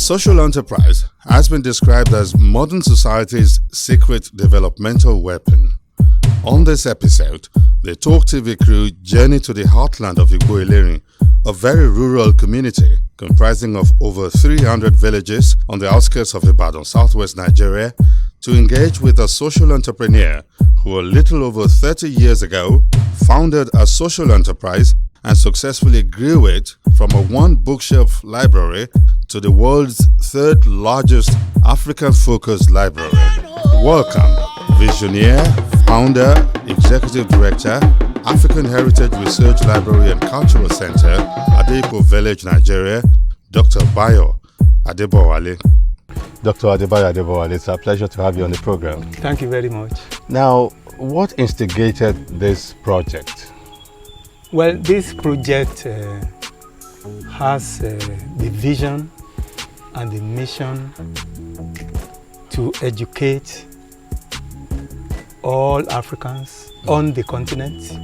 social enterprise has been described as modern society's secret developmental weapon. On this episode, the Talk TV crew journey to the heartland of Igbo-Elerin, a very rural community comprising of over 300 villages on the outskirts of Ibadan, southwest Nigeria, to engage with a social entrepreneur who a little over 30 years ago founded a social enterprise and successfully grew it from a one-bookshelf library to the world's third largest African-focused library. Welcome, visionary, founder, executive director, African Heritage Research Library and Cultural Center, Adeyipo Village, Nigeria, Dr. Bayo Adebowale. Dr. Adebowale, it's a pleasure to have you on the program. Thank you very much. Now, what instigated this project? Well, this project has the vision and the mission to educate all Africans on the continent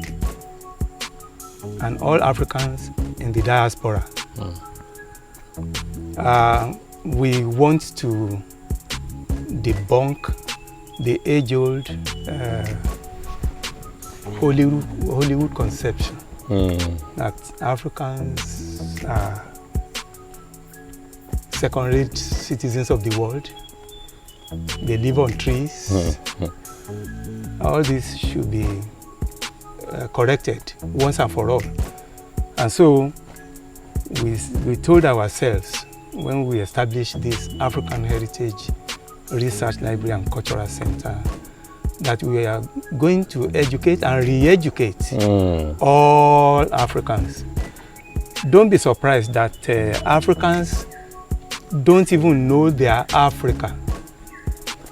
and all Africans in the diaspora. We want to debunk the age-old Hollywood conception that Africans are second-rate citizens of the world. They live on trees. All this should be corrected once and for all. And so we told ourselves when we established this African Heritage Research Library and Cultural Center that we are going to educate and re-educate all Africans. Don't be surprised that Africans don't even know they are Africa.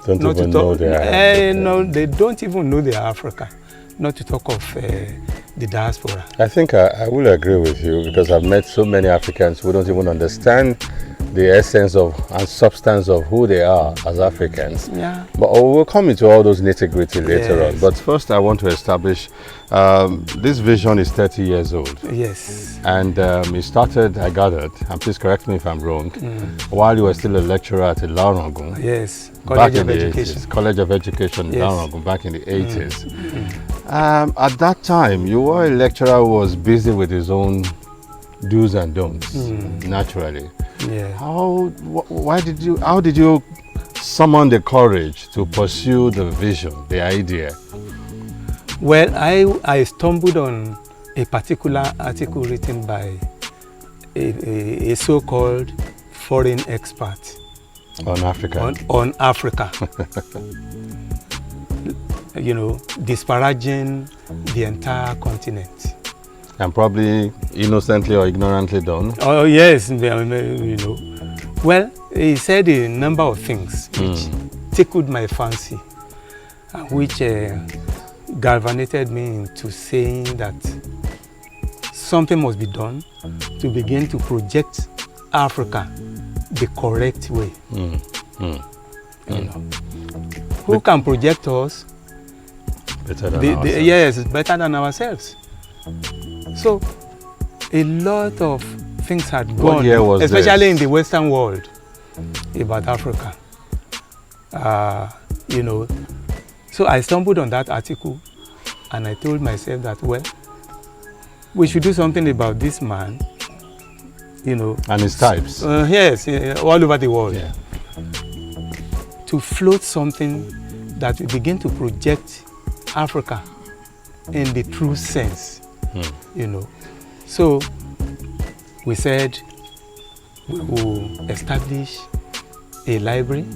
They don't even know they are Africa. No, they don't even know they are Africa. Not to talk of the diaspora. I think I will agree with you because I've met so many Africans who don't even understand the essence of and substance of who they are as Africans. Yeah. But we'll come into all those nitty-gritty later on. But first I want to establish this vision is 30 years old. Yes. And it started, I gathered, and please correct me if I'm wrong, while you were still a lecturer at Larangun. Yes. College of Education. College of Education in Larangun back in the 80s. At that time, you were a lecturer who was busy with his own do's and don'ts, naturally. Yeah. How did you summon the courage to pursue the vision, the idea? Well, I stumbled on a particular article written by a so-called foreign expert on Africa. On Africa. You know, disparaging the entire continent. And probably innocently or ignorantly done. Oh yes, you know. Well, he said a number of things which tickled my fancy, which galvanized me into saying that something must be done to begin to project Africa the correct way. You know, who can project us? Better than ourselves. Yes, better than ourselves. So, a lot of things had gone, especially in the Western world, about Africa. You know, so I stumbled on that article, and I told myself that, well, we should do something about this man. You know, and his types. Yes, all over the world. Yeah. To float something that will begin to project Africa in the true sense. You know, so we said we will establish a library,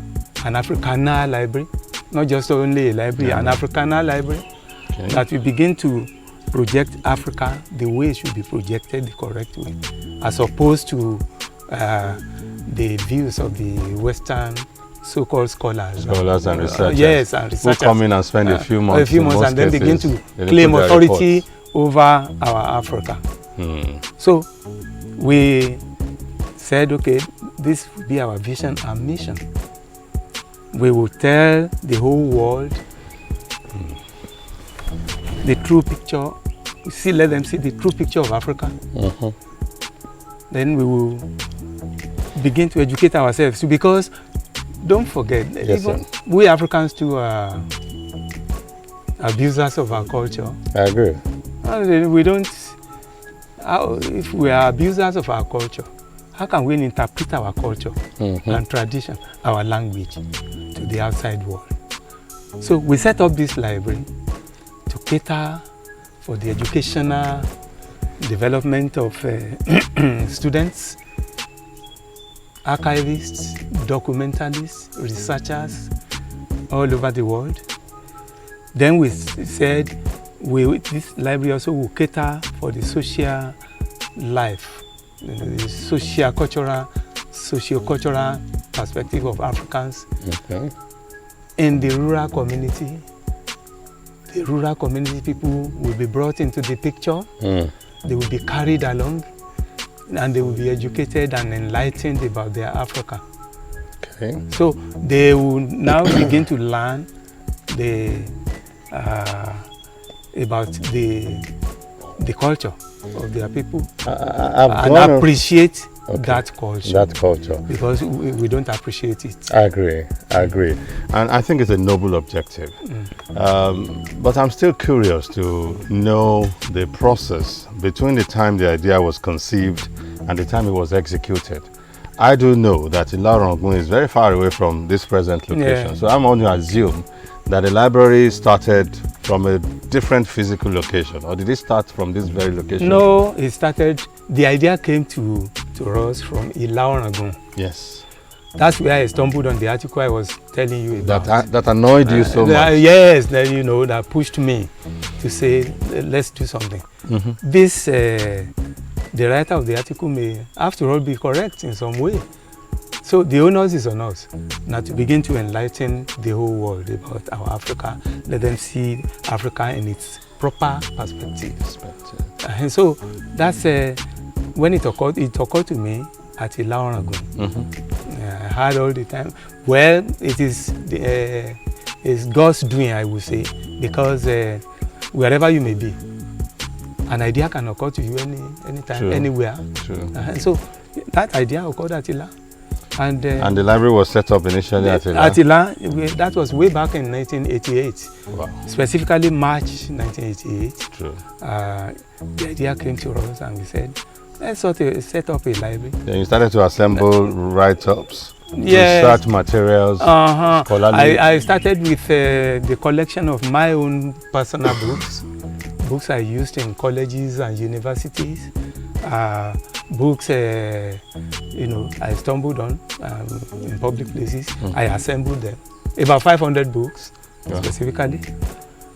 an Africana library, not just only a library, an Africana library, that will begin to project Africa the way it should be projected, the correct way, as opposed to the views of the Western so-called scholars and researchers. Yes, and researchers. Who come in and spend a few months and then begin to claim authority over our Africa. So we said, okay, this will be our vision and mission. We will tell the whole world the true picture. Let them see the true picture of Africa. Then we will begin to educate ourselves too, because don't forget, Yes, even sir. we Africans too are abusers of our culture. I agree. And we don't, if we are abusers of our culture, how can we interpret our culture and tradition, our language, to the outside world? So we set up this library to cater for the educational development of students, archivists, documentalists, researchers all over the world. Then we said this library also will cater for the social life, the socio-cultural perspective of Africans in the rural community. The rural community people will be brought into the picture. They will be carried along, and they will be educated and enlightened about their Africa. Okay. So they will now begin to learn about the culture of their people and appreciate that culture. That culture. Because we don't appreciate it. I agree. And I think it's a noble objective. But I'm still curious to know the process between the time the idea was conceived and the time it was executed. I do know that Ilorin is very far away from this present location. Yeah. So I'm going to assume that the library started from a different physical location, or did it start from this very location? No, the idea came to us from Ilorin. Yes. That's where I stumbled on the article I was telling you about. That annoyed you so much? Yes, that pushed me to say, let's do something. This, the writer of the article may, after all, be correct in some way. So the onus is on us now to begin to enlighten the whole world about our Africa. Let them see Africa in its proper perspective. And so that's when it occurred to me at Ilorin. I heard all the time. Well, it is it's God's doing, I would say, because wherever you may be, an idea can occur to you anytime, anywhere. And so that idea occurred at Ilorin. And the library was set up initially at Ilorin? At Ilorin, that was way back in 1988. Wow. Specifically March 1988. True. The idea came to us and we said, let's set up a library. Then you started to assemble write-ups, yes, research materials, scholarly. I started with the collection of my own personal books I used in colleges and universities. Books, I stumbled on in public places. I assembled them. About 500 books, specifically.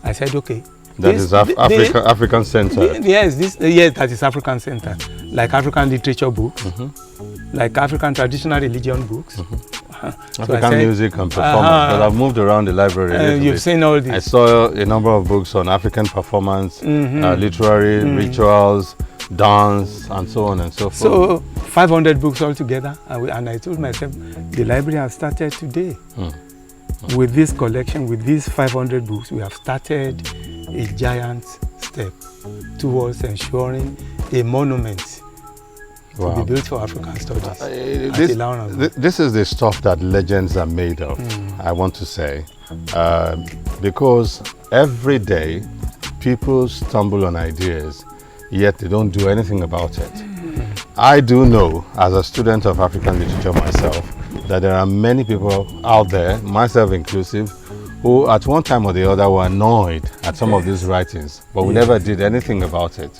I said, okay. That is African Center. Yes, that is African Center. Like African literature books, like African traditional religion books. African music and performance. But I've moved around the library. You've seen all these. I saw a number of books on African performance, literary, rituals, dance, and so on and so forth. So 500 books altogether, and I told myself the library has started today. With this collection, with these 500 books, we have started a giant step towards ensuring a monument to be built for African studies. This is the stuff that legends are made of, I want to say, because every day people stumble on ideas, yet they don't do anything about it. I do know, as a student of African literature myself, that there are many people out there, myself inclusive, who at one time or the other were annoyed at some of these writings, but we never did anything about it.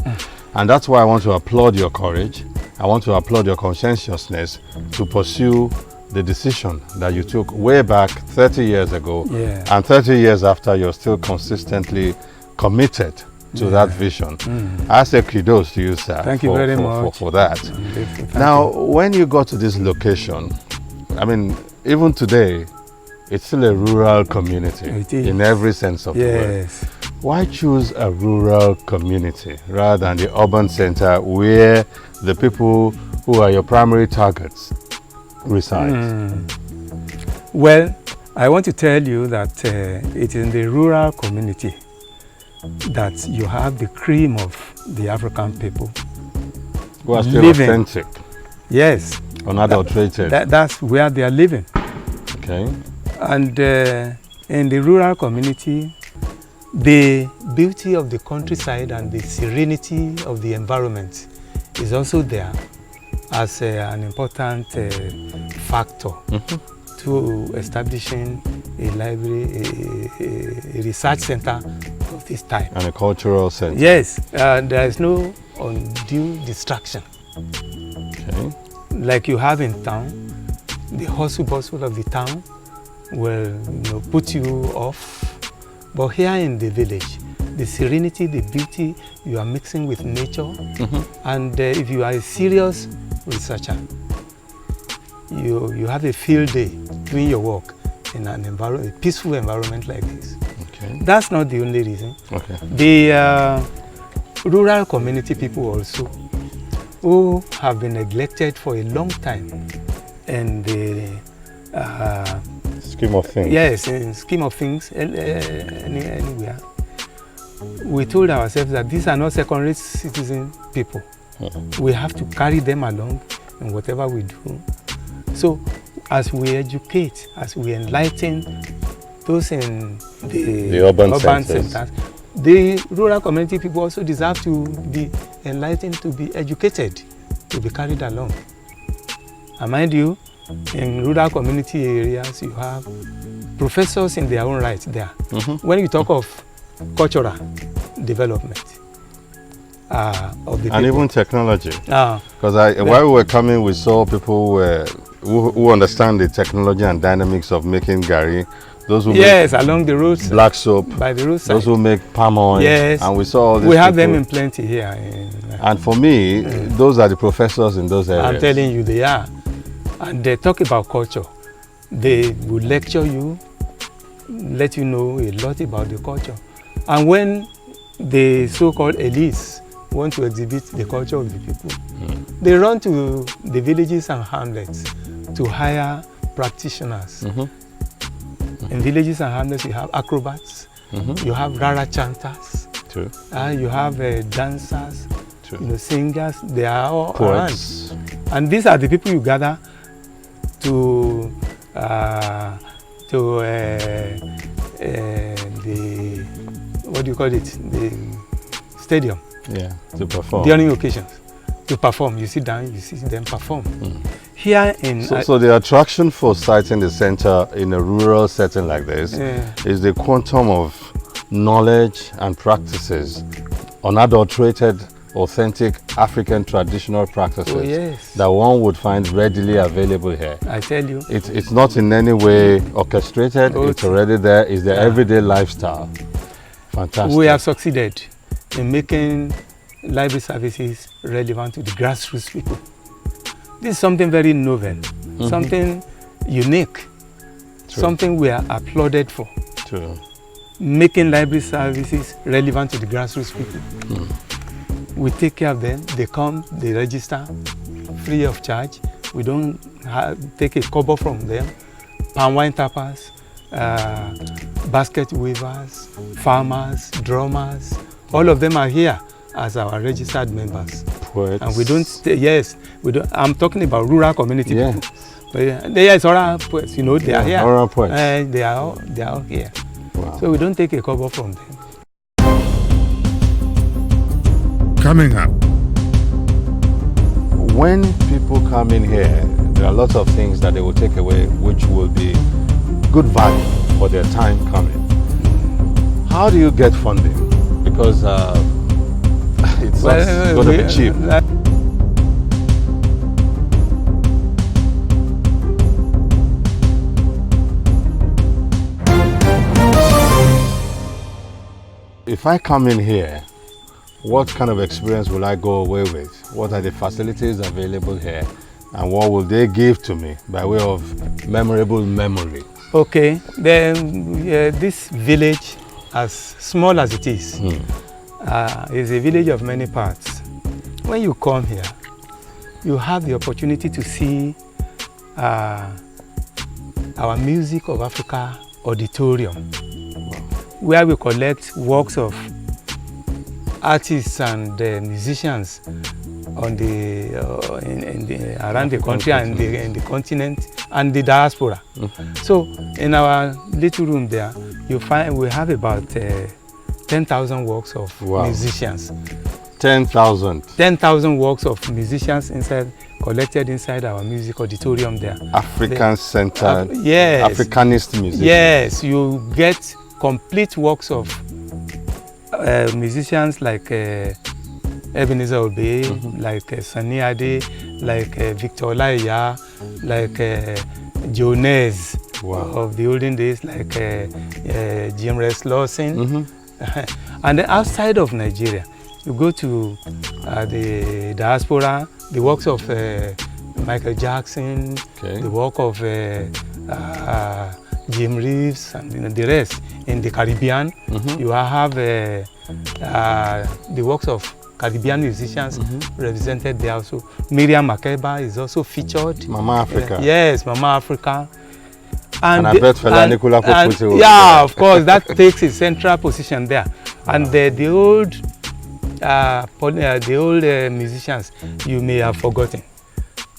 And that's why I want to applaud your courage. I want to applaud your conscientiousness to pursue the decision that you took way back 30 years ago. And 30 years after, you're still consistently committed to that vision. I say kudos to you, sir. Thank you very much for that. Now, when you got to this location, I mean, even today, it's still a rural community in every sense of the word. Why choose a rural community rather than the urban center where the people who are your primary targets reside? Well, I want to tell you that it is in the rural community that you have the cream of the African people who are still authentic. Yes, Unadulterated. That's where they are living. Okay. And in the rural community, the beauty of the countryside and the serenity of the environment is also there as an important factor to establishing a library, a research center of this type. And a cultural center. Yes, there is no undue distraction. Okay. Like you have in town, the hustle bustle of the town will put you off. But here in the village, the serenity, the beauty, you are mixing with nature. And if you are a serious researcher, you have a field day doing your work in a peaceful environment like this. Okay. That's not the only reason. Okay. The rural community people also, who have been neglected for a long time in the scheme of things. Yes, in scheme of things, anywhere. We told ourselves that these are not secondary citizen people. We have to carry them along in whatever we do. So, as we educate, as we enlighten those in the urban centers, the rural community people also deserve to be enlightened, to be educated, to be carried along. And mind you, in rural community areas, you have professors in their own right there. When you talk of cultural development of the people. And even technology. Because while we were coming, we saw people who understand the technology and dynamics of making gari. Those who make along the roads, black soap, by the roadside. Those who make palm oil. Yes, and we saw all these we have people. them in plenty here. And for me, those are the professors in those areas. I'm telling you, they are. And they talk about culture. They will lecture you, let you know a lot about the culture. And when the so-called elites want to exhibit the culture of the people, they run to the villages and hamlets to hire practitioners. In villages and hamlets, you have acrobats, you have rara chanters, you have dancers, singers. They are all poets. Around. And these are the people you gather to the, what do you call it, the stadium. Yeah, to perform. During occasions, to perform. You sit down, you see them perform. Here in... So the attraction for siting the center in a rural setting like this is the quantum of knowledge and practices, unadulterated, authentic African traditional practices that one would find readily available here. I tell you. It's not in any way orchestrated, it's already there, it's their everyday lifestyle. Fantastic. We have succeeded in making library services relevant to the grassroots people. This is something very novel, something unique, something we are applauded for. Making library services relevant to the grassroots people. We take care of them, they come, they register free of charge. We don't take a kobo from them. Palm wine tappers, basket weavers, farmers, drummers, all of them are here as our registered members. Poets. And we don't, we don't. I'm talking about rural community people. But they are oral poets, they are here. Oral poets. They are all here. Wow. So we don't take a cover from them. Coming up. When people come in here, there are lots of things that they will take away which will be good value for their time coming. How do you get funding? Because it's not going to be cheap. If I come in here, what kind of experience will I go away with? What are the facilities available here? And what will they give to me by way of memorable memory? Okay, then this village, as small as it is a village of many parts. When you come here, you have the opportunity to see our Music of Africa auditorium, where we collect works of artists and musicians on the around the country and in the continent and the diaspora. So in our little room there, you find we have about 10,000 works of musicians. 10,000. 10,000 works of musicians collected inside our music auditorium there. African-centered, yes, Africanist musicians. Yes, you get complete works of musicians like Ebenezer Obey, like Sani Ade, like Victor Olaiya, like Jones of the olden days, like Jim Rex Lawson. And then outside of Nigeria, you go to the diaspora, the works of Michael Jackson, the work of Jim Reeves, and the rest. In the Caribbean, you have the works of Caribbean musicians represented there also. Miriam Makeba is also featured. Mama Africa. Yes, Mama Africa. And I bet Fela Anikulapo yeah, of course, that takes a central position there. And the old musicians you may have forgotten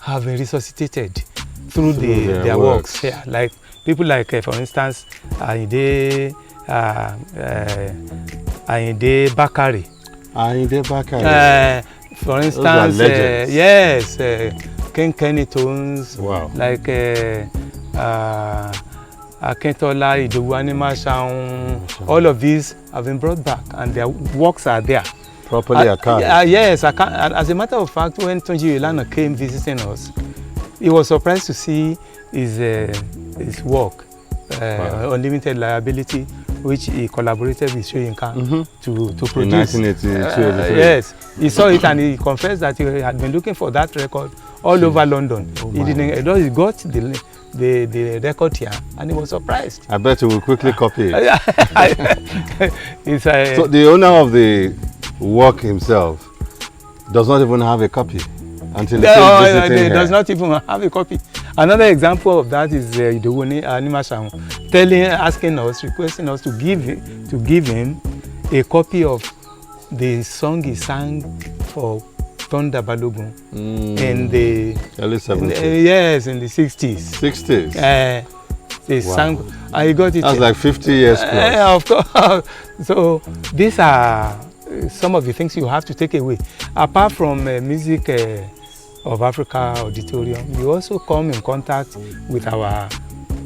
have been resuscitated through their works. Yeah, like people like, for instance, Ayinde Bakari. Ayinde Bakari. For instance, yes, King Kenny Tones, like Akintola, Idowu Animashaun, all of these have been brought back and their works are there. Properly accounted. Yes, as a matter of fact, when Tunji Ilana came visiting us, he was surprised to see his work, Unlimited Liability, which he collaborated with Soyinka to produce. In 1982. Yes, he saw it and he confessed that he had been looking for that record all over London. He got the record here and he was surprised. I bet he will quickly copy it. So the owner of the work himself does not even have a copy until he he does not even have a copy. Another example of that is Idowu Animashaun requesting us to give him a copy of the song he sang for Thunder Balogun in the early 70s. Yes, in the 60s. 60s. They sang. I got it. That's like 50 years plus. Of course. So these are some of the things you have to take away. Apart from music of Africa auditorium, you also come in contact with our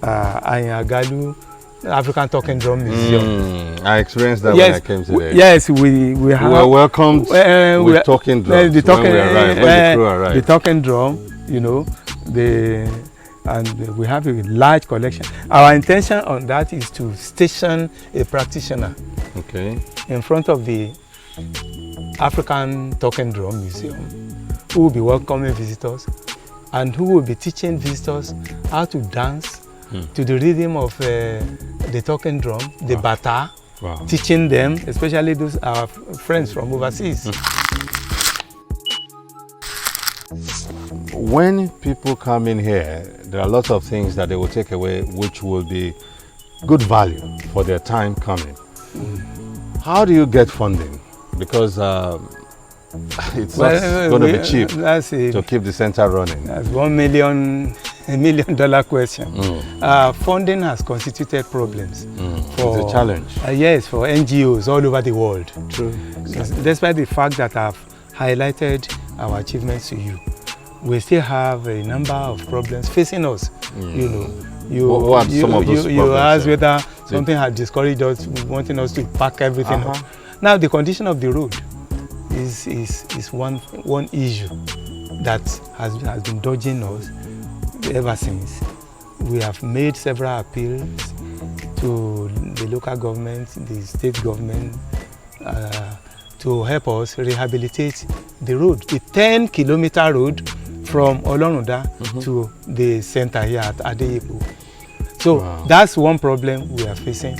Anyagalu African Talking Drum Museum. I experienced that when I came today. Yes, we were welcomed with talking drums when the crew arrived. The talking drum, you know, and we have a large collection. Our intention on that is to station a practitioner in front of the African Talking Drum Museum, who will be welcoming visitors and who will be teaching visitors how to dance to the rhythm of the talking drum, the bata, teaching them, especially those our friends from overseas. When people come in here, there are lots of things that they will take away which will be good value for their time coming. How do you get funding? Because it's not going to be cheap to keep the center running. That's $1 million question. Funding has constituted problems. It's a challenge. Yes, for NGOs all over the world. True. Despite the fact that I've highlighted our achievements to you, we still have a number of problems facing us. You know, you asked whether something had discouraged us, wanting us to pack everything up. Now, the condition of the road is one issue that has been dodging us ever since. We have made several appeals to the local government, the state government, to help us rehabilitate the road, the 10-kilometer road from Olorunda to the center here at Adeyipo. So that's one problem we are facing,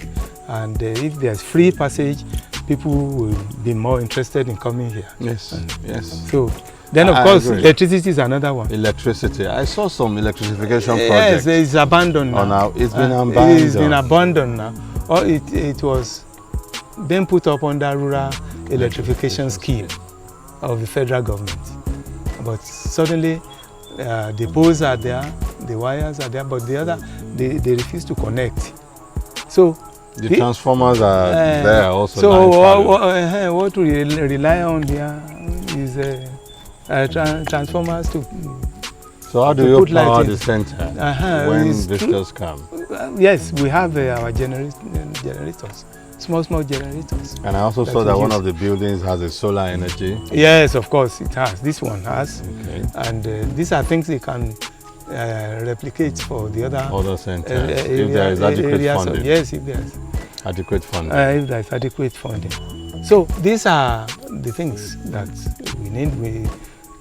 and if there's free passage, people will be more interested in coming here. Yes. So then, of course, electricity is another one. Electricity. I saw some electrification projects. Yes, it's abandoned now. It's been abandoned. It's been abandoned now. Or it was then put up under rural electrification scheme of the federal government. But suddenly, the poles are there, the wires are there, but they refuse to connect. So the transformers are there also. So what we rely on there is transformers to. So how do you power the center when visitors come? Yes, we have our generators, small generators. And I also saw that one of the buildings has a solar energy. Yes, of course it has. This one has. Okay. And these are things they can replicate for the other centers if there is adequate funding. Yes, if there is adequate funding. If there is adequate funding. So these are the things that we need.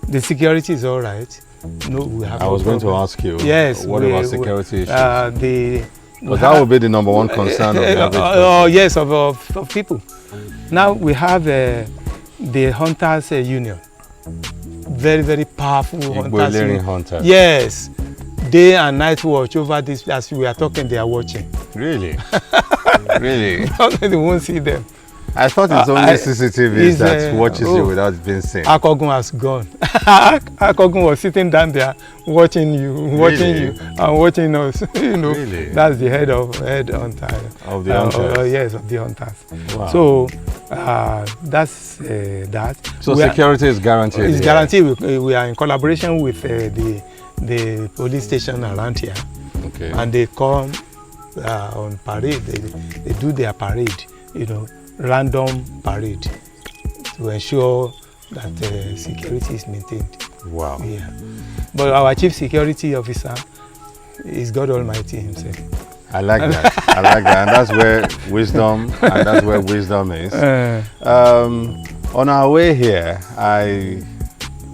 The security is all right. No, we have. I was going to ask you. Yes. What about security issues? But that would be the number one concern of the average person. Yes, of people. Now we have the Hunters Union. Very, very powerful Igbo-Elerin hunters. Yes. Day and night watch over this. As we are talking, they are watching. Really? Really? They won't see them. I thought it's only CCTV that watches you without being seen. Akogun has gone. Akogun was sitting down there watching you, and watching us. You know, really? That's the head hunter. Of the hunters? Yes, of the hunters. Wow. So that's that. So security is guaranteed? It's guaranteed. We are in collaboration with the police station around here. Okay. And they come on parade. They do their parade, you know, random parade to ensure that security is maintained. Wow. Yeah. But our chief security officer is God Almighty himself. I like that. I like that. And that's where wisdom is. On our way here,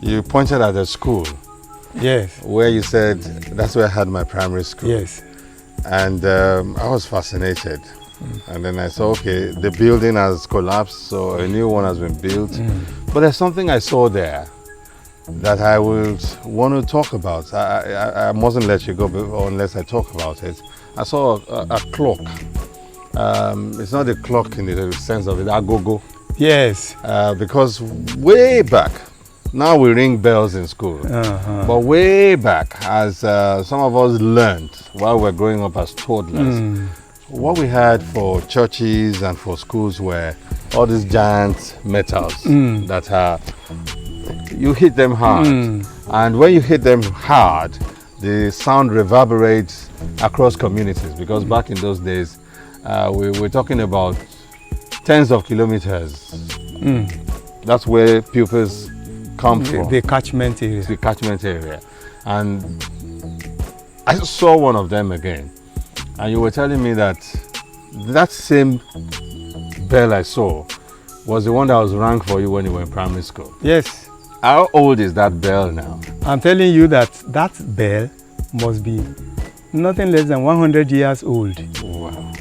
you pointed at a school. Yes. Where you said that's where I had my primary school. Yes. And I was fascinated. And then I saw, okay, the building has collapsed, so a new one has been built. But there's something I saw there that I would want to talk about. I mustn't let you go unless I talk about it. I saw a clock. It's not a clock in the sense of it, agogo. Yes. Because way back, now we ring bells in school. But way back, as some of us learned while we were growing up as toddlers, what we had for churches and for schools were all these giant metals that are, you hit them hard. And when you hit them hard, the sound reverberates across communities, because back in those days, we were talking about tens of kilometers. That's where pupils come from. The catchment area. The catchment area. And I saw one of them again. And you were telling me that that same bell I saw was the one that was rang for you when you were in primary school. Yes. How old is that bell now? I'm telling you that bell must be nothing less than 100 years old. Wow.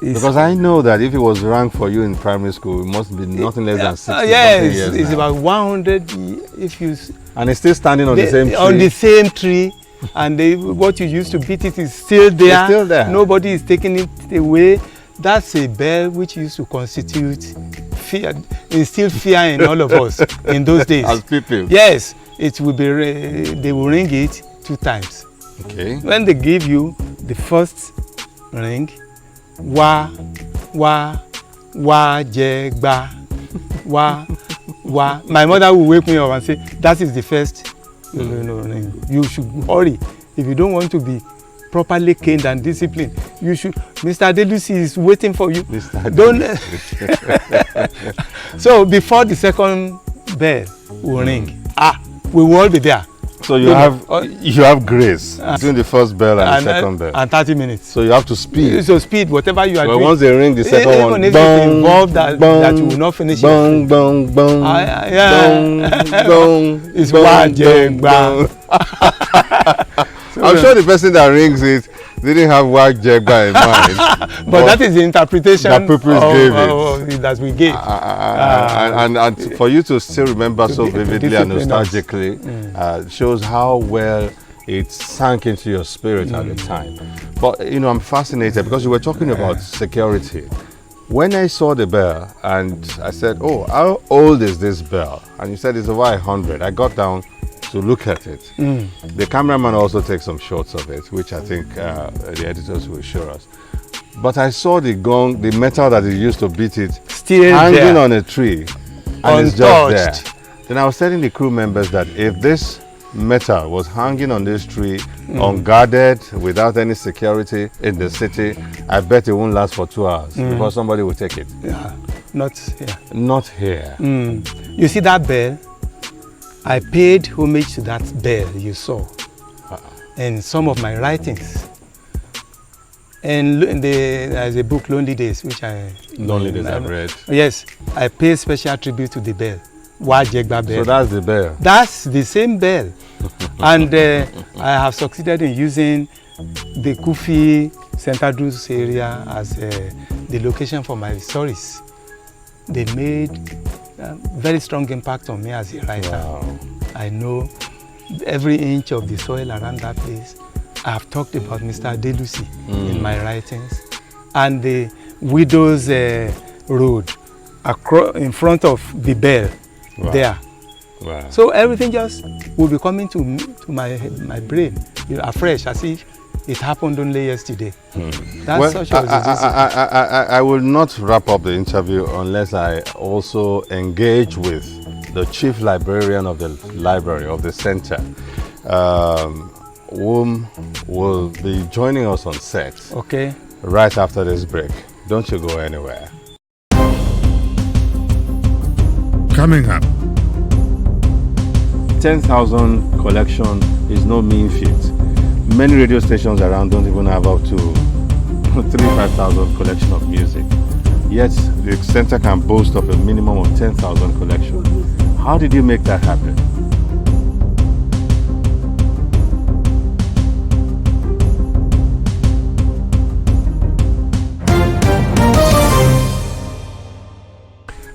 Because I know that if it was rang for you in primary school, it must be nothing less than 60 yes, years it's now. about 100 if you... And it's still standing on the same tree? On the same tree. And what you used to beat it is still there. It's still there. Nobody is taking it away. That's a bell which used to constitute fear, instill fear in all of us in those days. As people? Yes, it will be. They will ring it 2 times. Okay. When they give you the first ring, wa je gba, wa. My mother will wake me up and say, that is the first. No. You should hurry. If you don't want to be properly caned and disciplined, you should. Mr. Adelusi is waiting for you. Don't. So before the second bell will ring, we will all be there. So you have grace between the first bell and the second bell. And 30 minutes. So you have to speed. So speed, whatever you are doing. But once they ring the second one, even if it's involved that you will not finish bong, bong, bong, bong, it's bong, bong. I'm sure the person that rings it didn't have Wajegba in mind. but that is the interpretation that purpose gave it. That we gave. And for you to still remember so vividly and nostalgically shows how well it sank into your spirit at the time. But I'm fascinated because you were talking about security. When I saw the bell and I said, oh, how old is this bell? And you said it's over 100. I got down to look at it. The cameraman also takes some shots of it, which I think the editors will show us. But I saw the gong, the metal that is used to beat it, still hanging there, on a tree, and it's just there. Then I was telling the crew members that if this metal was hanging on this tree, unguarded, without any security in the city, I bet it won't last for 2 hours before somebody will take it. Yeah, not here. Not here. You see that bell? I paid homage to that bell you saw in some of my writings. And there's a book, Lonely Days, which Lonely Days I've read. Yes, I pay special tribute to the bell. Wajegba bell. So that's the bell? That's the same bell. And I have succeeded in using the Kufi St. Andrews area as the location for my stories. They made a very strong impact on me as a writer. Wow. I know every inch of the soil around that place. I have talked about Mr. Adelusi in my writings, and the Widow's Road in front of the bell there. Wow. So everything just will be coming to my brain afresh, as if it happened only yesterday. That's such I will not wrap up the interview unless I also engage with the chief librarian of the library of the center, whom will be joining us on set. Okay. Right after this break. Don't you go anywhere. Coming up. 10,000 collection is no mean feat. Many radio stations around don't even have up to 35,000 collection of music. Yet the center can boast of a minimum of 10,000 collection. How did you make that happen?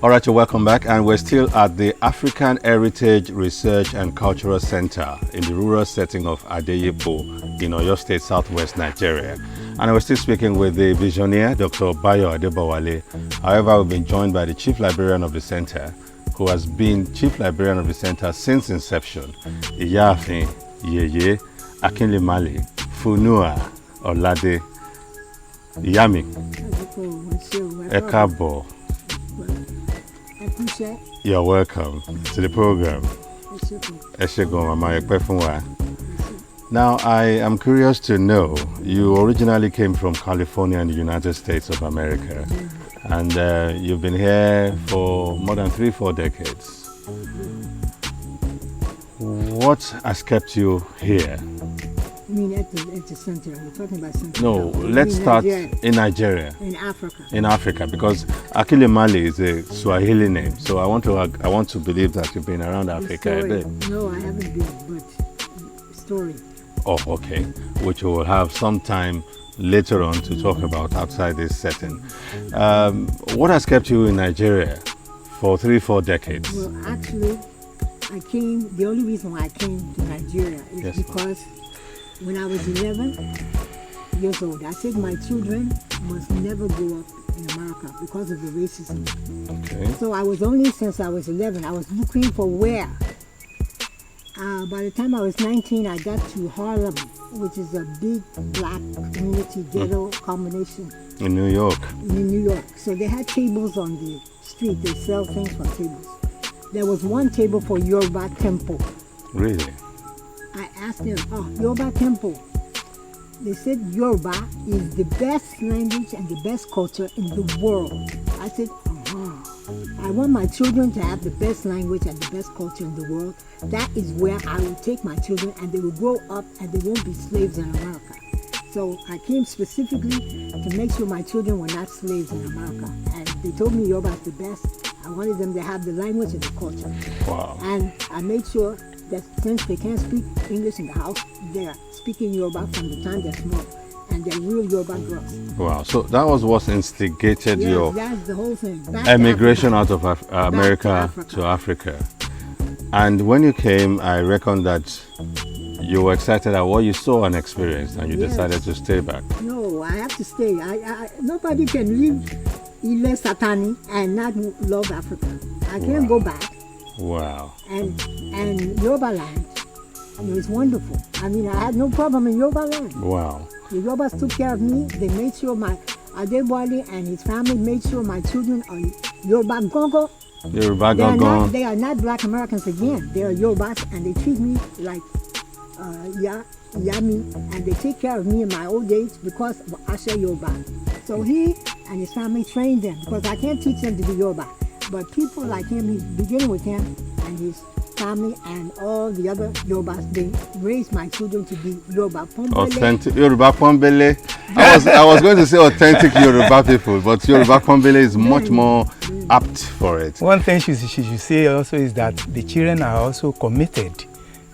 All right, you're welcome back, and we're still at the African Heritage Research and Cultural Center in the rural setting of Adeyipo in Oyo State, Southwest Nigeria. And we're still speaking with the visionaire, Dr. Bayo Adebowale. However, we've been joined by the Chief Librarian of the Center, who has been Chief Librarian of the Center since inception, Iyafin Yeye Akinlemale Funua Olade Iyami Ekabo. You're welcome to the program. Now, I am curious to know, you originally came from California in the United States of America, and you've been here for more than 3-4 decades. What has kept you here? You mean at the center? We're talking about center. No, let's start in Nigeria. In Africa. In Africa, because Akinlemale is a Swahili name, so I want to believe that you've been around Africa a bit. No, I haven't been, but story. Oh, okay. Which we will have some time later on to talk about outside this setting. What has kept you in Nigeria for 3-4 decades? Well, actually, the only reason why I came to Nigeria is because when I was 11 years old, I said my children must never grow up in America because of the racism. Okay. So I was only, since I was 11, I was looking for where. By the time I was 19, I got to Harlem, which is a big black community ghetto combination. In New York? In New York. So they had tables on the street. They sell things from tables. There was one table for Yoruba temple. Really? I asked them, Yoruba temple. They said Yoruba is the best language and the best culture in the world. I said, I want my children to have the best language and the best culture in the world. That is where I will take my children, and they will grow up and they won't be slaves in America. So I came specifically to make sure my children were not slaves in America. And they told me Yoruba is the best. I wanted them to have the language and the culture. Wow. And I made sure that since they can't speak English in the house, they are speaking Yoruba from the time they're small. And they're real Yoruba girls. Wow, so that was what instigated your that's the whole thing. emigration out of America to Africa. And when you came, I reckon that you were excited at what you saw and experienced, and you decided to stay back. No, I have to stay. Nobody can live Ile Satani and not love Africa. I can't go back. Wow. And Yoruba land, it's wonderful. I mean, I had no problem in Yoruba land. Wow. The Yorubas took care of me. They made sure my Adebowale and his family made sure my children are Yoruba Gongo. Yoruba Gongo. They are not Black Americans again. They are Yorubas, and they treat me like Yami, and they take care of me in my old age because of Asha Yoruba. So he and his family trained them, because I can't teach them to be Yoruba. But people like him, he's beginning with him and his family and all the other Yorubas, they raised my children to be Yoruba Pombele. Authentic Yoruba Pombele. I was going to say authentic Yoruba people, but Yoruba Pombele is much more apt for it. One thing she should say also is that the children are also committed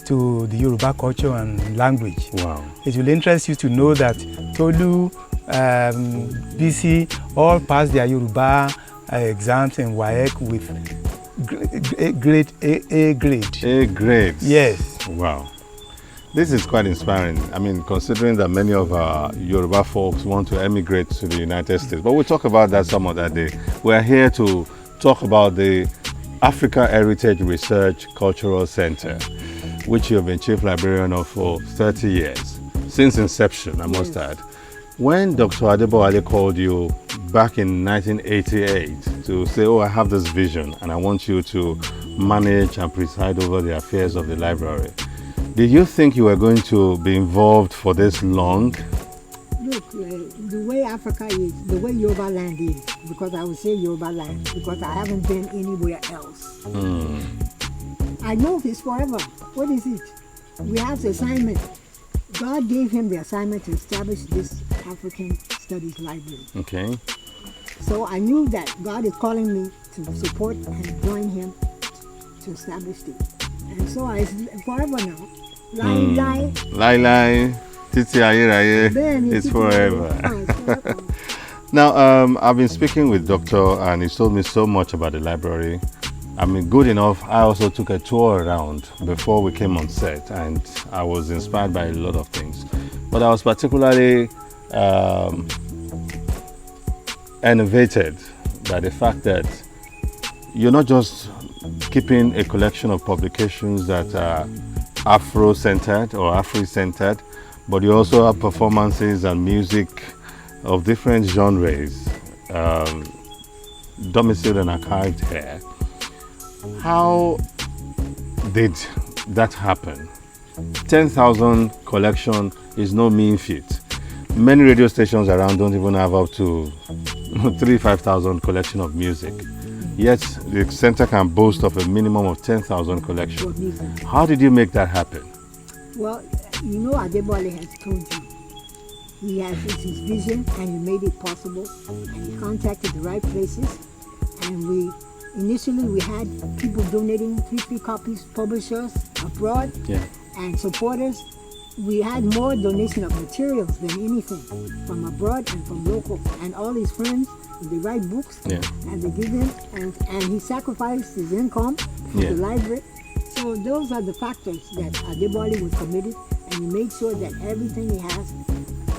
to the Yoruba culture and language. Wow. It will interest you to know that Tolu, BC, all passed their Yoruba exams in WAEC with A grade. A grade. Yes. Wow. This is quite inspiring. I mean, considering that many of our Yoruba folks want to emigrate to the United States. But we'll talk about that some other day. We're here to talk about the Africa Heritage Research Cultural Center, which you've been chief librarian of for 30 years, since inception, I must add. When Dr. Adebowale called you back in 1988 to say, oh, I have this vision and I want you to manage and preside over the affairs of the library, did you think you were going to be involved for this long? Look, the way Africa is, the way Yoruba land is, because I would say Yoruba land, because I haven't been anywhere else. I know this forever. What is it? We have the assignment. God gave him the assignment to establish this African Studies Library. Okay. So I knew that God is calling me to support and join him to establish it. And so I, forever now, Lai, Titi Ayeraye, it's forever. Now, I've been speaking with Doctor, and he's told me so much about the library. I mean, good enough, I also took a tour around before we came on set, and I was inspired by a lot of things. But I was particularly innovated by the fact that you're not just keeping a collection of publications that are Afro-centered or Afri-centered, but you also have performances and music of different genres, domiciled and archived here. How did that happen? 10,000 collection is no mean feat. Many radio stations around don't even have up to 5,000 collection of music. Yet the center can boast of a minimum of 10,000 collection. How did you make that happen? Well, you know, Adebowale has told you. It's his vision, and he made it possible. And he contacted the right places. And initially we had people donating 3 copies, publishers abroad, and supporters. We had more donation of materials than anything from abroad and from local. And all his friends, they write books and they give him, and he sacrificed his income for the library. So those are the factors that Adebowale was committed, and he made sure that everything he has,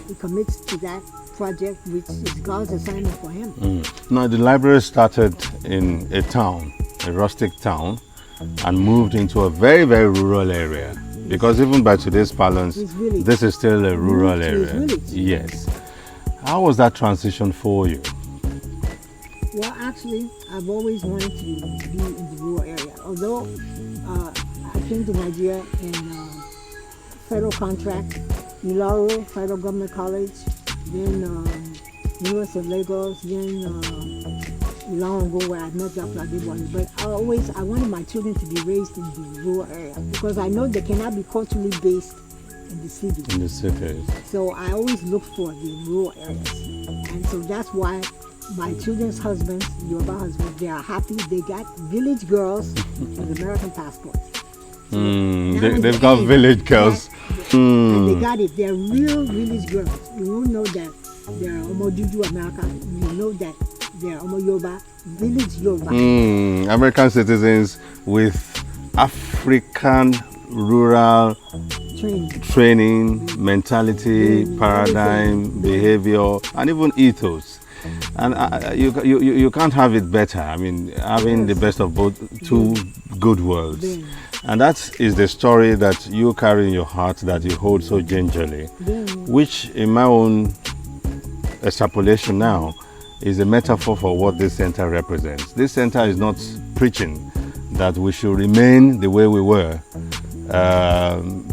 he commits to that project, which is God's assignment for him. Now, the library started in a town, a rustic town, and moved into a very, very rural area. Because even by today's parlance, this is still a rural area. Yes. How was that transition for you? Well, actually, I've always wanted to be in the rural area. Although I came to Nigeria in federal contract, Ilaro Federal Government College, then University of Lagos, then long ago where I met Dr. Adebowale. But I wanted my children to be raised in the rural area, because I know they cannot be culturally based in the city. In the cities. So I always look for the rural areas. And so that's why my children's husbands, Yoruba husbands, they are happy. They got village girls with American passports. So they've got village girls. And they got it. They're real village girls. You won't know that they're Omo Juju America. You know that they're Omo Yoruba, village Yoruba. American citizens with African rural training, mentality, paradigm, behavior, and even ethos. And you can't have it better. I mean, having the best of both, two good worlds. Then, And that is the story that you carry in your heart, that you hold so gingerly, which in my own extrapolation now is a metaphor for what this center represents. This center is not preaching that we should remain the way we were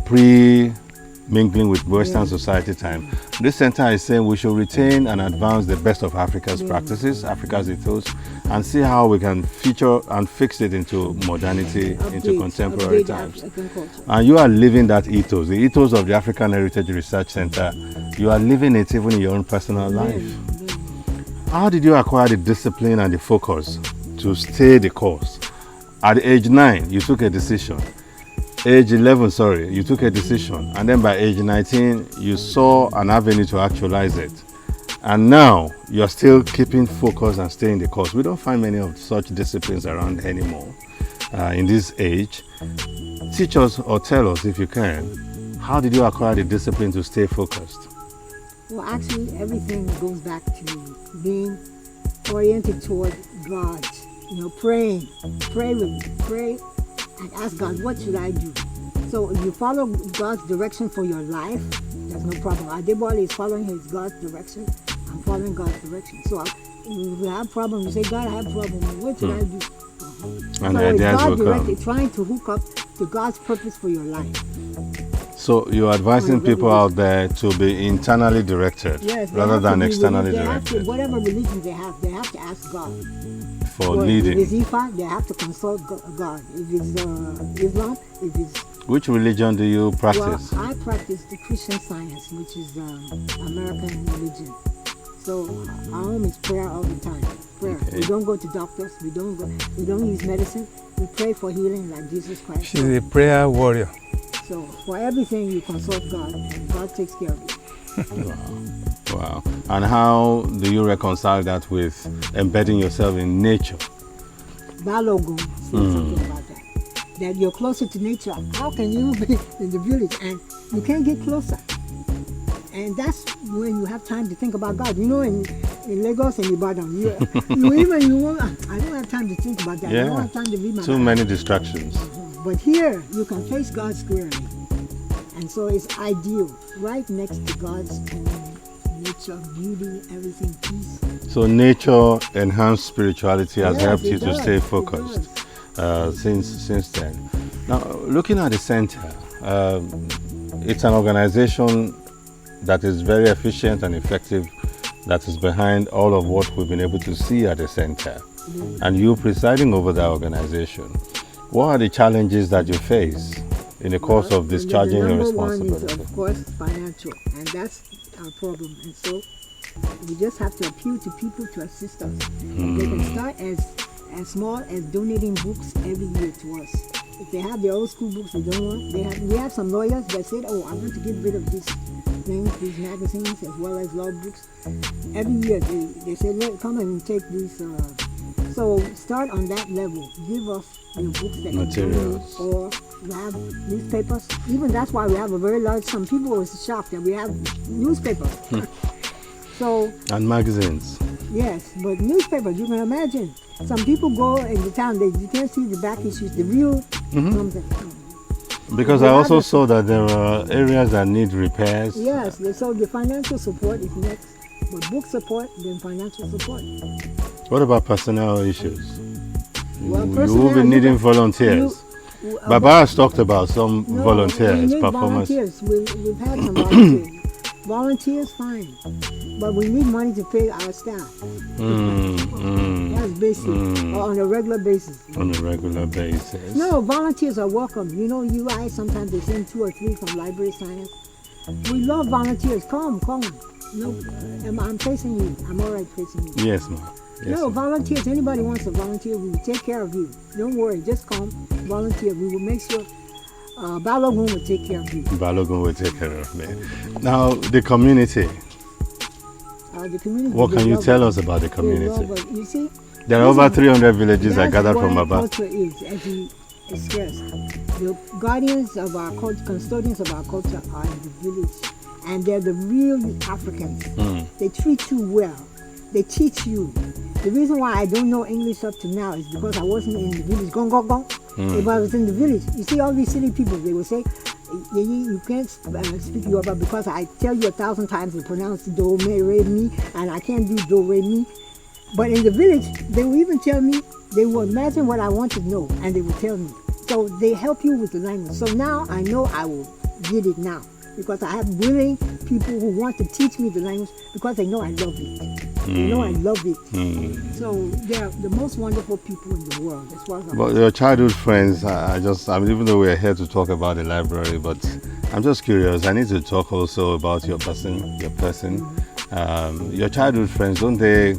pre-mingling with Western society time. This center is saying we should retain and advance the best of Africa's practices, Africa's ethos, and see how we can feature and fix it into modernity, into contemporary times. And you are living that ethos, the ethos of the African Heritage Research Center. You are living it even in your own personal life. How did you acquire the discipline and the focus to stay the course? At age 9, you took a decision. Age 11, sorry, you took a decision. And then by age 19, you saw an avenue to actualize it. And now, you're still keeping focus and staying the course. We don't find many of such disciplines around anymore in this age. Teach us or tell us, if you can, how did you acquire the discipline to stay focused? well, actually, everything goes back to being oriented toward God. You know, praying, pray and ask God, what should I do? So if you follow God's direction for your life, there's no problem. Adebowale is following God's direction. I'm following God's direction. So if you have problem, you say, God, I have a problem. What should I do? And so it's God will directed, come. trying to hook up to God's purpose for your life. So you're advising people out there to be internally directed rather than externally directed. Whatever religion they have to ask God. For leading. If it's Ifa, they have to consult God. If it's Islam, if it's... Which religion do you practice? Well, I practice the Christian Science, which is American religion. So our home is prayer all the time. Prayer. Okay. We don't go to doctors. We don't use medicine. We pray for healing like Jesus Christ. She's a prayer warrior. So for everything you consult God, and God takes care of you. Wow. And how do you reconcile that with embedding yourself in nature? Balogun says something about that. That you're closer to nature. How can you be in the village and you can't get closer? And that's when you have time to think about God. You know, in Lagos and Ibadan, I don't have time to think about that. Yeah. I don't have time to read my Too Bible. many distractions. But here, you can face God squarely. And so it's ideal, right next to God's own nature, beauty, everything, peace. So nature enhanced spirituality has Yes, helped you it to does, stay it focused since then. Now, looking at the center, it's an organization that is very efficient and effective, that is behind all of what we've been able to see at the center. And you presiding over that organization. What are the challenges that you face in the course of discharging your responsibility? Number one is, of course, financial, and that's our problem. And so we just have to appeal to people to assist us. They can start as small as donating books every year to us. If they have their old school books they don't want, we have some lawyers that said, oh, I want to get rid of these things, these magazines, as well as law books. Every year they say, come and take these. So start on that level. Give us your books that materials, you or you have newspapers. Even that's why we have a very large. Some people were shocked that we have newspapers. So and magazines. Yes, but newspapers. You can imagine. Some people go in the town. You can't see the back issues. The real something. Because I also saw that there are areas that need repairs. Yes, so the financial support is next. But book support, then financial support. What about personnel issues? Well, you will be needing volunteers. Baba has talked about some volunteers, we need performance. Volunteers. We've had some volunteers. Volunteers, fine. But we need money to pay our staff. That's basic. Or on a regular basis. On a regular basis. No, volunteers are welcome. You know, UI, sometimes they send 2 or 3 from library science. We love volunteers. Come. No, I'm facing you. I'm all right facing you. Yes, ma'am. Yes, no, volunteers. Anybody wants to volunteer, we will take care of you. Don't worry. Just come, volunteer. We will make sure Balogun will take care of you. Balogun will take care of me. Now, the community. The community. What can you tell us about the community? You see, there are over 300 villages that gather from above. Culture is, as you expressed, the guardians of our culture, custodians of our culture are in the village, and they're the real Africans. They treat you well. They teach you. The reason why I don't know English up to now is because I wasn't in the village. Gong, gong, gong. If I was in the village, you see all these silly people, they will say, you can't speak Yoruba because I tell you 1,000 times to pronounce do, me, re, mi, and I can't do do, re, mi. But in the village, they will even tell me, they will imagine what I want to know, and they will tell me. So they help you with the language. So now I know I will get it now because I have willing people who want to teach me the language because they know I love it. They know I love it. So they're the most wonderful people in the world. As far as But your childhood friends, I mean, even though we're here to talk about the library, but I'm just curious. I need to talk also about your person. Your childhood friends, don't they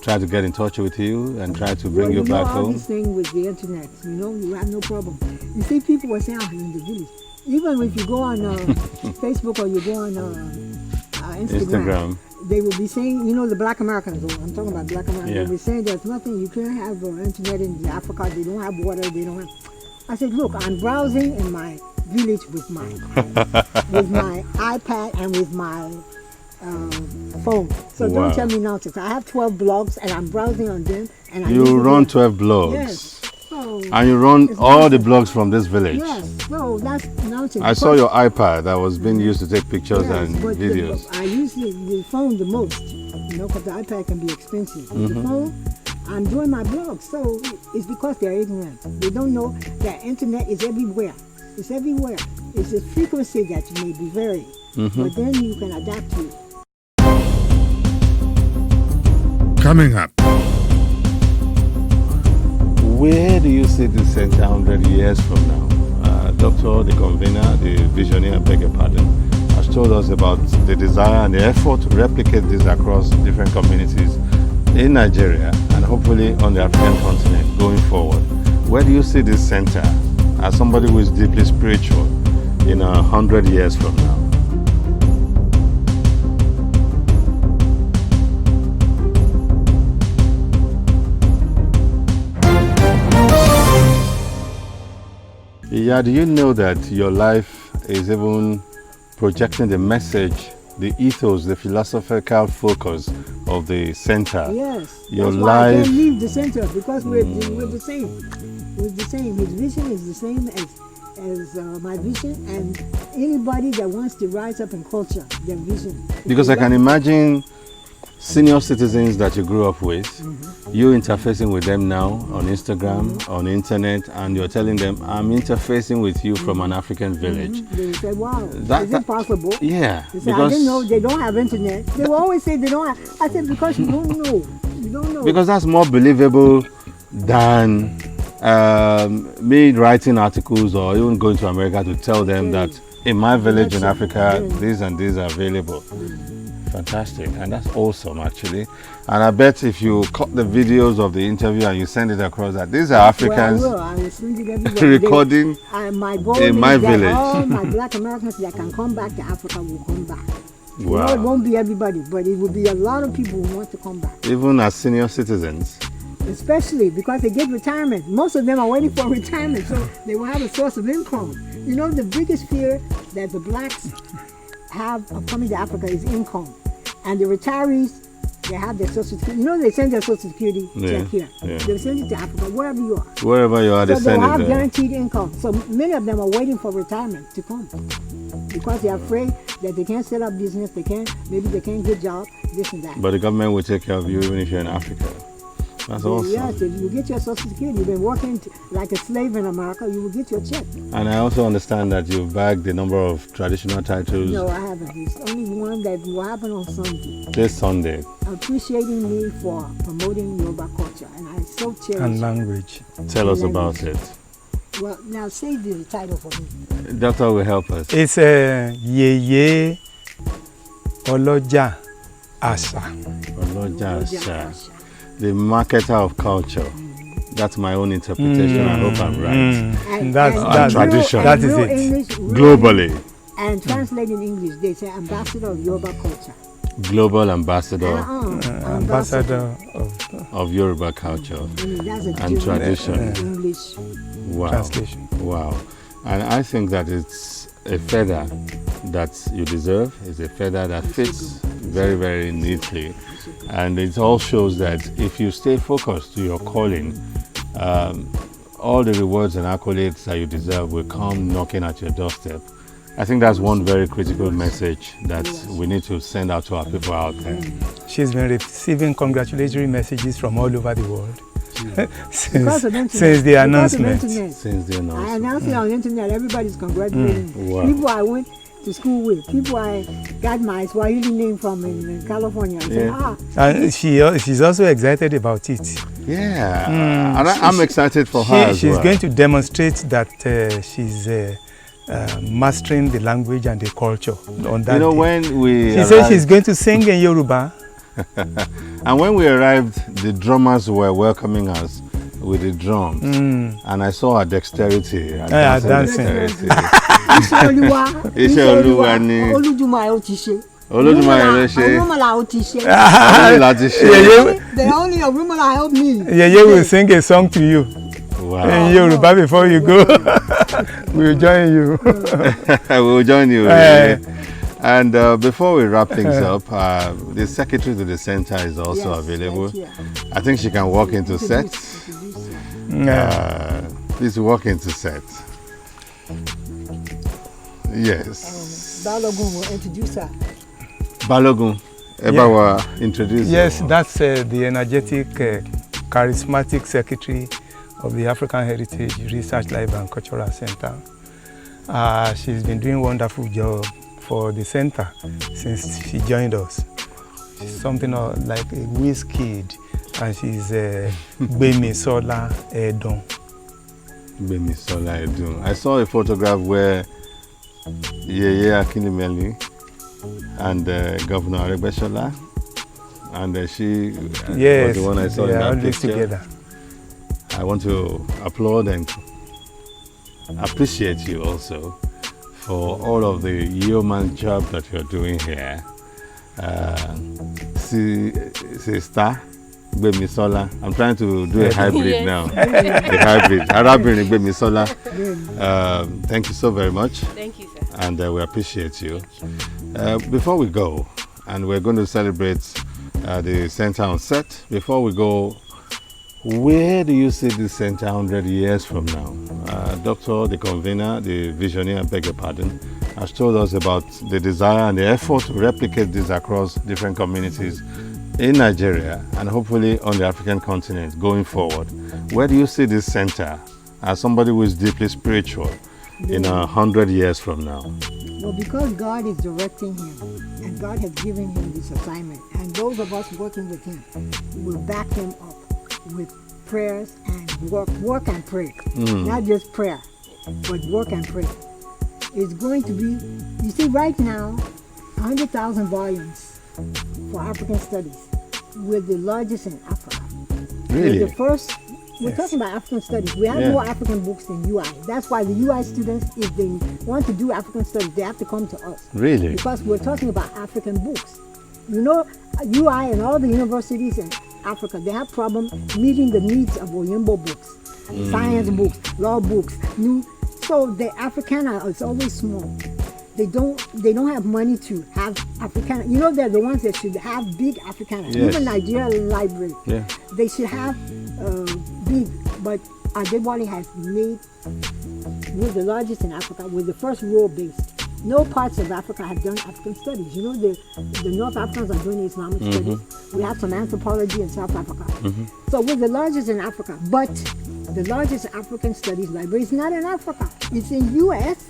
try to get in touch with you and try to bring you back all home? this thing with the internet, you have no problem. You see, people were saying in the village, even if you go on Facebook or you go on Instagram, they will be saying, the Black Americans, I'm talking about Black Americans, they will be saying there's nothing, you can't have internet in Africa, they don't have water, they don't have... I said, look, I'm browsing in my village with my iPad and with my phone. So don't tell me nonsense. I have 12 blogs and I'm browsing on them. And You run 12 blogs? Yes. So and you run all the blogs from this village? Yes. So that's nonsense. I saw your iPad that was being used to take pictures and videos. I use the phone the most, because the iPad can be expensive. The phone, I'm doing my blog. So it's because they're ignorant. They don't know that internet is everywhere. It's everywhere. It's a frequency that you may be varying. But then you can adapt to it. Coming up. Where do you see this center 100 years from now? Doctor, the convener, the visionary, I beg your pardon, has told us about the desire and the effort to replicate this across different communities in Nigeria and hopefully on the African continent going forward. Where do you see this center as somebody who is deeply spiritual in 100 years from now? Yeah, do you know that your life is even projecting the message, the ethos, the philosophical focus of the center? Yes. Your that's why I life. can't leave the center because we're the same. We're the same. His vision is the same as my vision, and anybody that wants to rise up in culture, their vision. Because I can imagine senior citizens that you grew up with, you interfacing with them now on Instagram, on internet, and you're telling them, I'm interfacing with you from an African village. They say, wow, is That- it possible? Yeah. They say, I didn't know they don't have internet. They will always say they don't have. I said, because you don't know. You don't know. Because that's more believable than me writing articles or even going to America to tell them that in my village in Africa, these and these are available. Fantastic, and that's awesome actually. And I bet if you cut the videos of the interview and you send it across, that these are Africans I will send it everywhere. recording My goal in is my that village. all my Black Americans that can come back to Africa will come back. Wow. It won't be everybody, but it will be a lot of people who want to come back. Even as senior citizens. Especially because they get retirement. Most of them are waiting for retirement, so they will have a source of income. The biggest fear that the blacks have of coming to Africa is income. And the retirees, they have their social security. They send their social security check here. Yeah. They send it to Africa, wherever you are. Wherever you are, they So send they'll it have there. guaranteed income. So many of them are waiting for retirement to come because they're afraid that they can't set up business, maybe they can't get jobs, this and that. But the government will take care of you even if you're in Africa. That's awesome. Yes, if you get your social security, you've been working like a slave in America, you will get your check. And I also understand that you've bagged the number of traditional titles No, I haven't. It's only one that will happen on Sunday. this Sunday. Appreciating me for promoting Yoruba culture, and I so cherish And it. language. Tell us about it. Well, now say the title for me. Doctor will help us. It's a Yeye Oloja Asa. Oloja Asa, the marketer of culture. That's my own interpretation. I hope I'm right. And That's tradition. real, That is real it. English, Globally, and translate in English, they say ambassador of Yoruba culture. global ambassador Ambassador of Yoruba culture That's a and German tradition. English. Wow. translation. Wow. And I think that it's a feather that you deserve. It's a feather that fits very, very neatly And it all shows that if you stay focused to your calling, all the rewards and accolades that you deserve will come knocking at your doorstep. I think that's one very critical message that we need to send out to our people out there. She's been receiving congratulatory messages from all over the world since the announcement. I announced it on the internet. Everybody's congratulating me. Wow. People I went to school with, people I got my Swahili name from in California. I said, And she's also excited about it. Yeah, and I'm excited for her as She's well. going to demonstrate that she's mastering the language and the culture on that day. When we She said she's going to sing in Yoruba. And when we arrived, the drummers were welcoming us with the drums. And I saw her dexterity. Her dancing. dexterity. Iṣẹ́ Olúwa ni Olódùmarè ó ti ṣe. Olódùmarè ló ṣe. Orúnmọlà ó ti ṣe. The only Orúnmọlà help me. Yeye will sing a song to you. Wow. In Yoruba before you go. We'll join you. We'll join you. And before we wrap things up, the secretary to the center is also available. I think she can walk into set. Please walk into set. Yes. Balogun will introduce her. Balogun, Ebawa, introduce Yes, you. that's the energetic, charismatic secretary of the African Heritage Research Library and Cultural Center. She's been doing a wonderful job for the center since she joined us. She's something like a whiz kid, and she's Gbemisola Edun. Gbemisola Edun. I saw a photograph where Yeye Akinimeli and Governor Adegbeshola, and she was the one I saw in that picture. Together. I want to applaud and appreciate you also for all of the yeoman job that you're doing here. Sister Gbemisola, I'm trying to do a hybrid now. The hybrid. Arabin Gbemisola. Thank you so very much. Thank you, sir. And we appreciate you. Before we go, and we're going to celebrate the center on set, before we go, where do you see this center 100 years from now? Doctor, the convener, the visionary, I beg your pardon, has told us about the desire and the effort to replicate this across different communities in Nigeria and hopefully on the African continent going forward. Where do you see this center as somebody who is deeply spiritual in 100 years from now? Well, because God is directing him and God has given him this assignment, and those of us working with him will back him up with prayers and work and pray. Not just prayer, but work and pray. It's going to be, you see, right now, 100,000 volumes for African studies. We're the largest in Africa. Really? We're the first. We're talking about African studies. We have more African books than UI. That's why the UI students, if they want to do African studies, they have to come to us. Really? Because we're talking about African books. You know, UI and all the universities in Africa, they have problem meeting the needs of Oyembo books, science books, law books. So the Africana is always small. They don't have money to have Africana. You know, they're the ones that should have big Africana. Yes. Even Nigeria Library, they should have big. But Adebowale has made, we're the largest in Africa. We're the first rural-based. No parts of Africa have done African studies. You know, the North Africans are doing Islamic studies. We have some anthropology in South Africa. So we're the largest in Africa. But the largest African studies library is not in Africa. It's in US,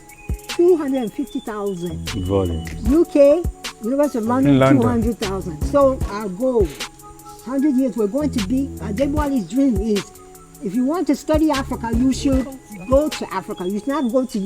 250,000. Volumes. UK, University of London, 200,000. So our goal, 100 years, we're going to be, Adebowale's dream is, if you want to study Africa, you should go to Africa. You should not go to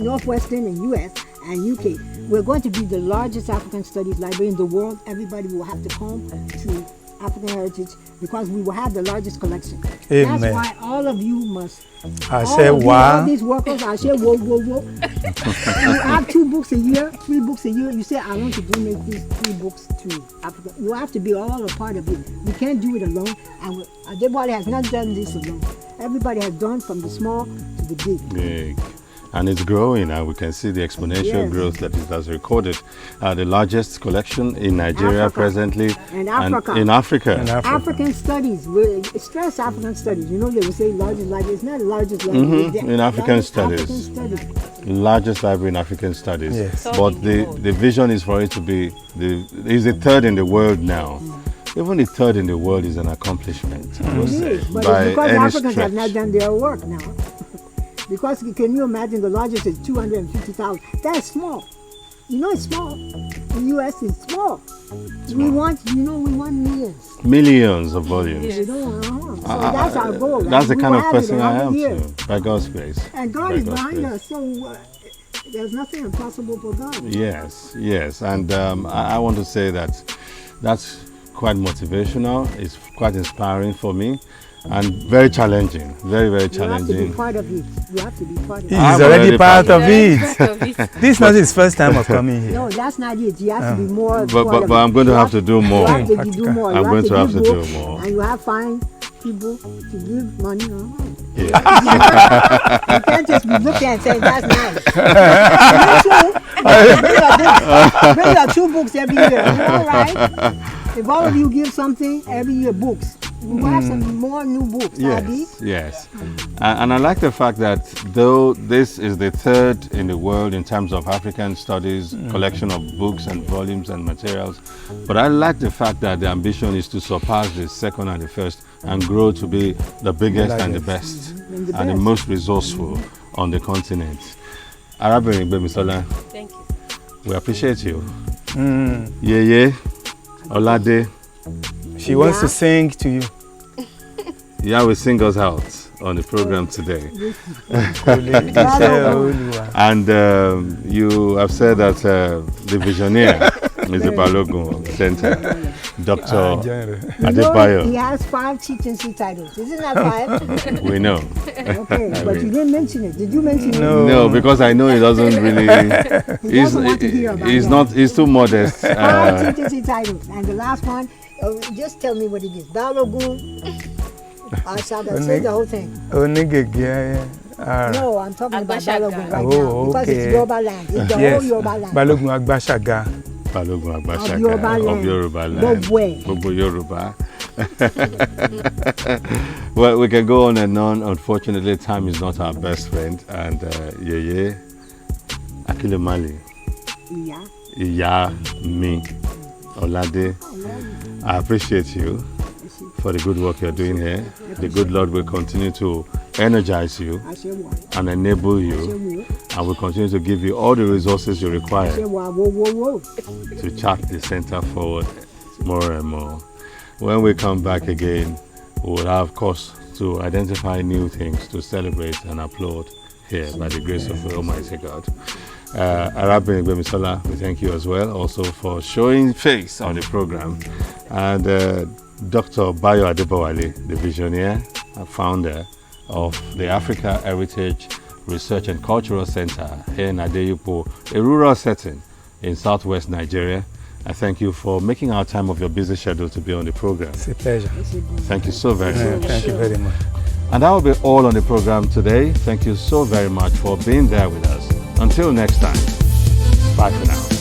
Northwestern and US and UK. We're going to be the largest African studies library in the world. Everybody will have to come to African Heritage because we will have the largest collection. Amen. That's why all of you must. All these workers, I say, whoa. You have 2 books a year, 3 books a year. You say, I want to donate these 3 books to Africa. You have to be all a part of it. We can't do it alone. And Adebowale has not done this alone. Everybody has done from the small to the big. Big. and it's growing, and we can see the exponential Yes. growth that it has recorded. The largest collection in Nigeria Africa. presently, And Africa. in Africa. In Africa. African studies, we stress African studies. You know, they would say largest library. It's not the largest library. It's the in African largest studies. African studies. Largest library in African studies. Yes. But the vision is for it to be is the third in the world now. Even the third in the world is an accomplishment, I would It say, is, but by it's because any Africans have not stretch. done their work now. Because can you imagine the largest is 250,000? That's small. You know it's small. The U.S. is small. We want millions. Millions of volumes. You know, so that's our goal. That's the We kind will of have it person I every am year. too, by God's grace. And God By is God's behind grace. us, so there's nothing impossible for God. Yes, yes, and I want to say that that's quite motivational. It's quite inspiring for me, and very challenging. Very, very You have to be challenging. part of it. You have to be part of He's it. I'm already already part part of it. This is not his first time of coming here. No, that's not it. You have to be more. But part of I'm it. going to You have to do more. You have to do more. I'm You going to have give to do books, more. And you have to find people to give money. Yeah. You can't just be looking and saying that's nice. Bring your 2 books every year. You know, right? If all of you give something every year, books, we will have some more new books. Abi? Yes, yes. And I like the fact that though this is the third in the world in terms of African studies, collection of books and volumes and materials, but I like the fact that the ambition is to surpass the second and the first and grow to be the biggest and the best And the and the best. most resourceful on the continent. Arabic Bemisola, Thank you. we appreciate you. Yeye, Olade, She wants to Yeah. sing to you. yeah, will sing us out on the program today. And you have said that the visionaire is the Balogun Center, Dr. You know, he Adebayo. has 5 chieftaincy titles. Isn't that 5? We know. Okay, but you didn't mention it. Did you mention it? No. No, because I know he doesn't really. He doesn't want to hear about he's that. not. He's too modest. 5 chieftaincy titles. And the last one, just tell me what it is. Balogun. I shall say the whole thing. No, I'm talking about Agbashaga. Balogun right Oh, now. Because okay. it's Yoruba land. It's the Yes. whole Yoruba land. Balogun Agbashaga. Balogun Agbashaga Yoruba of land. Yoruba land. Gbogbo Gbogbo Yoruba. Well, we can go on and on. Unfortunately, time is not our best friend. And Yeye Akilemali, Yeah. Iya Mi, Olade, I appreciate you for the good work you're doing here. The good Lord will continue to energize you I say what? and enable you, and will continue to give you all the resources you require Say what? Whoa, whoa, whoa. to chart the center forward more and more. When we come back again, we will have cause to identify new things to celebrate and applaud here by the grace of the Almighty God. Arabic Bemisola, we thank you as well also for showing face on the program. And Dr. Bayo Adebowale, the visionary and founder of the Africa Heritage Research and Cultural Center here in Adeyipo, a rural setting in southwest Nigeria. I thank you for making our time of your busy schedule to be on the program. It's a pleasure. Thank you so very much. Thank you very much. And that will be all on the program today. Thank you so very much for being there with us. Until next time, bye for now.